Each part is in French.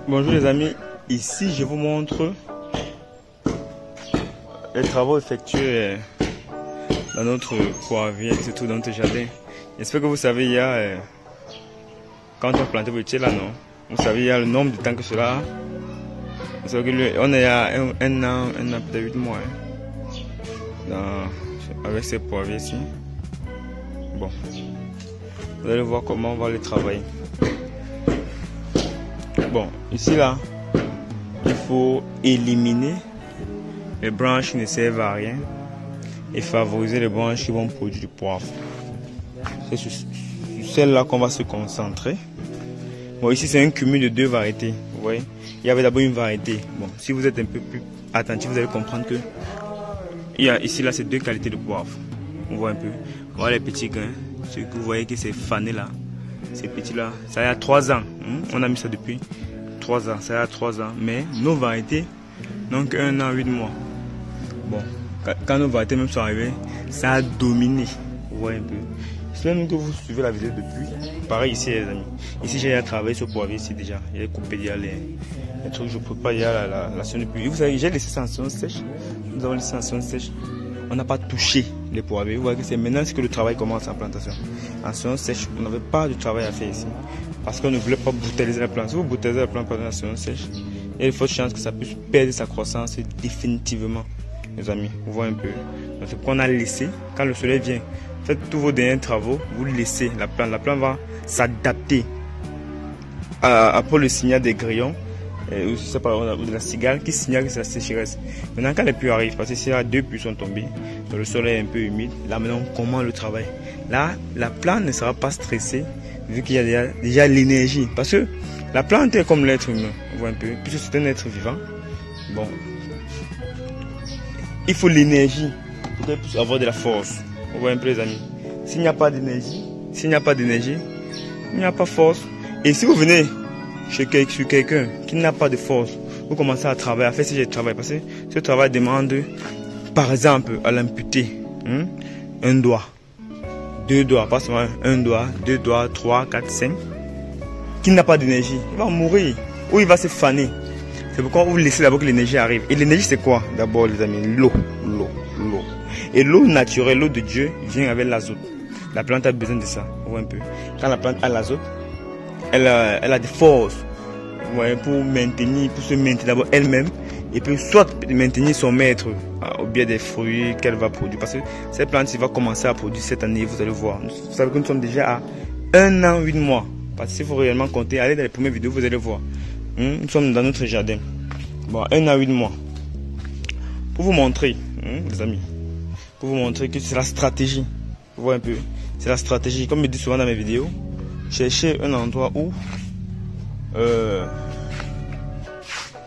Bonjour les amis, ici je vous montre les travaux effectués dans notre poirier, surtout dans notre jardin. J'espère que vous savez, il y a, quand on plante votre là, non? Vous savez, il y a le nombre de temps que cela. Vous savez que on est à un an peut-être 8 mois avec ces poiriers ici. Bon, vous allez voir comment on va les travailler. Bon, ici là, il faut éliminer les branches qui ne servent à rien et favoriser les branches qui vont produire du poivre. C'est sur celle-là qu'on va se concentrer. Bon, ici c'est un cumul de deux variétés. Vous voyez, il y avait d'abord une variété. Bon, si vous êtes un peu plus attentif, vous allez comprendre que il y a ici là, c'est deux qualités de poivre. On voit un peu. Voilà les petits grains. Ce que vous voyez que c'est fané là. Ces petits là, ça y a 3 ans. On a mis ça depuis 3 ans. Ça y a 3 ans. Mais nos variétés, donc 1 an, 8 mois. Bon, quand nos variétés même sont arrivées, ça a dominé. Vous voyez un peu. C'est même que vous suivez la vidéo depuis. Pareil ici les amis. Ici j'ai travaillé sur poirier ici déjà. J'ai coupé déjà les trucs. Je prépare déjà la sonde depuis. Vous savez, j'ai laissé ça en sonde sèche. Nous avons laissé en sonde sèche. On n'a pas touché les poiriers. Vous voyez que c'est maintenant que le travail commence en plantation. En sonde sèche, on n'avait pas de travail à faire ici. Parce qu'on ne voulait pas bouteilliser la plante. Si vous bouteillisez la plante pendant la sonde sèche, il y a de fortes chances que ça puisse perdre sa croissance définitivement. Les amis, vous voyez un peu. Donc c'est pourquoi on a laissé. Quand le soleil vient, faites tous vos derniers travaux, vous laissez la plante. La plante va s'adapter après le signal des grillons. Ou ça par exemple de la cigale qui signale que c'est la sécheresse. Maintenant quand les pluies arrivent, parce que si là 2 pluies sont tombées, donc le sol est un peu humide, là maintenant on commence le travail. Là la plante ne sera pas stressée vu qu'il y a déjà l'énergie. Parce que la plante est comme l'être humain, on voit un peu, puisque c'est un être vivant. Bon, il faut l'énergie pour qu'elle puisse avoir de la force. On voit un peu les amis. S'il n'y a pas d'énergie, il n'y a pas de force. Et si vous venez chez quelqu'un qui n'a pas de force, vous commencez à travailler, à faire ce travail, parce que ce travail demande, par exemple, à l'amputer, un doigt, 2 doigts, pas seulement un doigt, 2 doigts, 3, 4, 5, qui n'a pas d'énergie, il va mourir, ou il va se faner. C'est pourquoi vous laissez d'abord que l'énergie arrive. Et l'énergie c'est quoi? D'abord les amis, l'eau. Et l'eau naturelle, l'eau de Dieu vient avec l'azote. La plante a besoin de ça, vous voyez un peu. Quand la plante a l'azote, elle a des forces, ouais, pour se maintenir d'abord elle-même et puis soit maintenir son maître au biais des fruits qu'elle va produire. Parce que cette plante va commencer à produire cette année, vous allez voir. Vous savez que nous sommes déjà à 1 an 8 mois. Parce que s'il faut réellement compter, allez dans les premières vidéos, vous allez voir. Nous sommes dans notre jardin. Bon, 1 an 8 mois. Pour vous montrer, les amis, pour vous montrer que c'est la stratégie. Vous voyez un peu, c'est la stratégie. Comme je dis souvent dans mes vidéos, cherchez un endroit où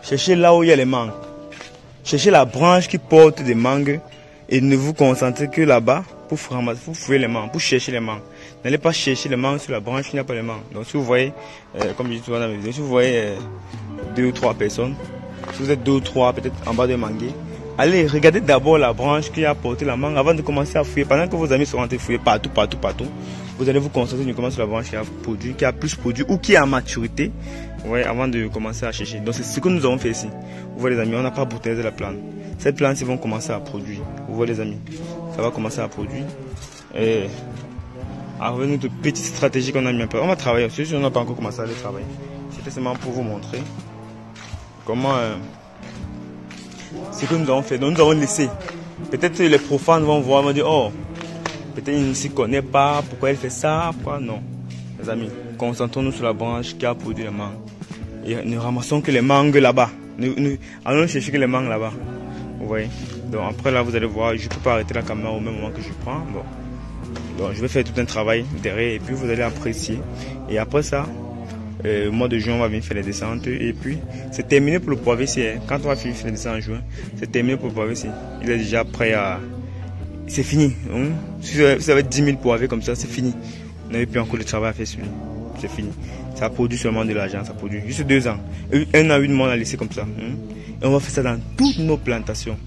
cherchez là où il y a les mangues. Cherchez la branche qui porte des mangues et ne vous concentrez que là-bas pour fouiller les mangues, pour chercher les mangues. N'allez pas chercher les mangues sur la branche qui n'a pas les mangues. Donc si vous voyez, comme je dis souvent dans mes vidéos, si vous voyez 2 ou 3 personnes, si vous êtes 2 ou 3 peut-être en bas d'un manguier, allez regarder d'abord la branche qui a porté la mangue avant de commencer à fouiller. Pendant que vos amis sont rentrés fouiller partout, vous allez vous concentrer uniquement sur la branche qui a plus produit ou qui est à maturité, ouais, avant de commencer à chercher. Donc c'est ce que nous avons fait ici. Vous voyez les amis, on n'a pas bouteillisé la plante. Cette plante, ils vont commencer à produire. Vous voyez les amis, ça va commencer à produire. Et avec notre petite stratégie qu'on a mis un peu, on va travailler. Si on n'a pas encore commencé à aller travailler, c'était seulement pour vous montrer comment ce que nous avons fait. Donc nous avons laissé. Peut-être les profanes vont voir, vont dire oh, peut-être il ne s'y connaît pas, pourquoi elle fait ça, pourquoi non. Les amis, concentrons-nous sur la branche qui a produit les mangues. Et ne ramassons que les mangues là-bas. Allons chercher que les mangues là-bas. Vous voyez. Donc après là, vous allez voir, je ne peux pas arrêter la caméra au même moment que je prends. Bon. Donc je vais faire tout un travail derrière et puis vous allez apprécier. Et après ça, au mois de juin, on va venir faire les descentes. Et puis, c'est terminé pour le poivre ici. Quand on va finir les descentes en juin, c'est terminé pour le poivre ici. Il est déjà prêt à... C'est fini. Si vous avez 10 000 poivres comme ça, c'est fini. Vous n'avez plus encore de travail à faire sur lui. C'est fini. Ça produit seulement de l'argent. Ça produit juste 2 ans. 1 an, 8 mois, on a laissé comme ça. Et on va faire ça dans toutes nos plantations.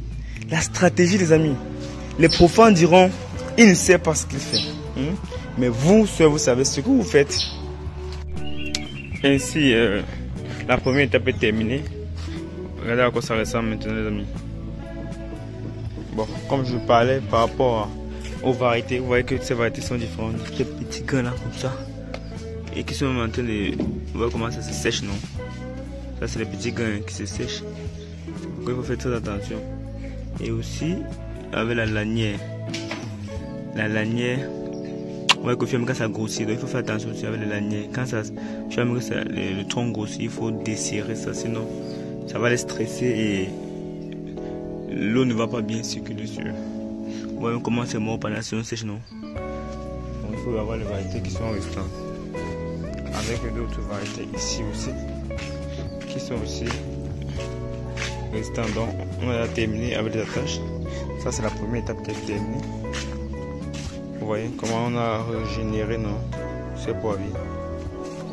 La stratégie, les amis. Les profanes diront, il ne sait pas ce qu'il fait. Mais vous, seuls, vous savez ce que vous faites. Ainsi, La première étape est terminée. Regardez à quoi ça ressemble maintenant les amis. Bon, comme je vous parlais par rapport aux variétés, vous voyez que ces variétés sont différentes. Des petits grains là comme ça. Et qui sont en train de... Vous voyez comment ça se sèche, non? Ça c'est les petits grains qui se sèchent. Donc il faut faire très attention. Et aussi avec la lanière. La lanière, on va confirmer quand ça grossit. Donc il faut faire attention aussi avec la lanière. Quand ça, le tronc grossit, il faut desserrer ça, sinon ça va les stresser et l'eau ne va pas bien circuler sur eux. Vous voyez comment c'est mort pendant la saison sèche, non? Donc il faut avoir les variétés qui sont restantes. Avec d'autres variétés ici aussi, qui sont aussi restantes. Donc on a terminé avec les attaches. Ça c'est la première étape qui est terminée. Vous voyez comment on a régénéré ces poivriers.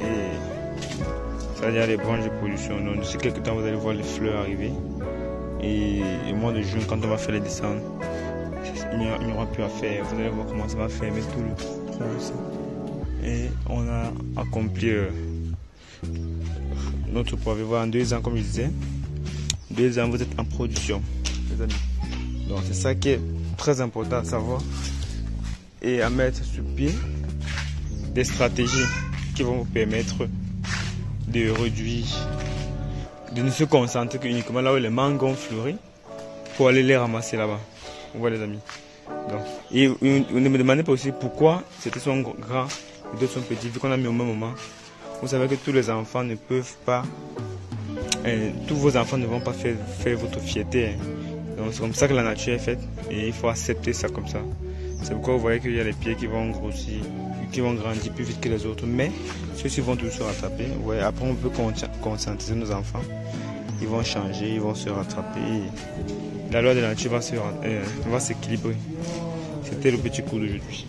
Et ça, il y a les branches de production. Donc d'ici quelques temps vous allez voir les fleurs arriver. Et au mois de juin, quand on va faire les descentes, il n'y aura plus à faire. Vous allez voir comment ça va fermer tout le tronc aussi. Et on a accompli notre poivrier. Voilà, en 2 ans, comme je disais, 2 ans vous êtes en production, les amis. Donc c'est ça qui est très important à savoir et à mettre sur pied des stratégies qui vont vous permettre de réduire, de ne se concentrer uniquement là où les mangues ont fleuri pour aller les ramasser là-bas. Vous voyez les amis. Donc, et vous ne me demandez pas aussi pourquoi certains sont grands et d'autres sont petits, vu qu'on a mis au même moment. Vous savez que tous les enfants ne peuvent pas, tous vos enfants ne vont pas faire votre fierté. Donc c'est comme ça que la nature est faite et il faut accepter ça comme ça. C'est pourquoi vous voyez qu'il y a les pieds qui vont grossir, qui vont grandir plus vite que les autres, mais ceux-ci vont toujours se rattraper. Ouais, après on peut conscientiser nos enfants, ils vont changer, ils vont se rattraper. La loi de la nature va s'équilibrer. C'était le petit cours d'aujourd'hui.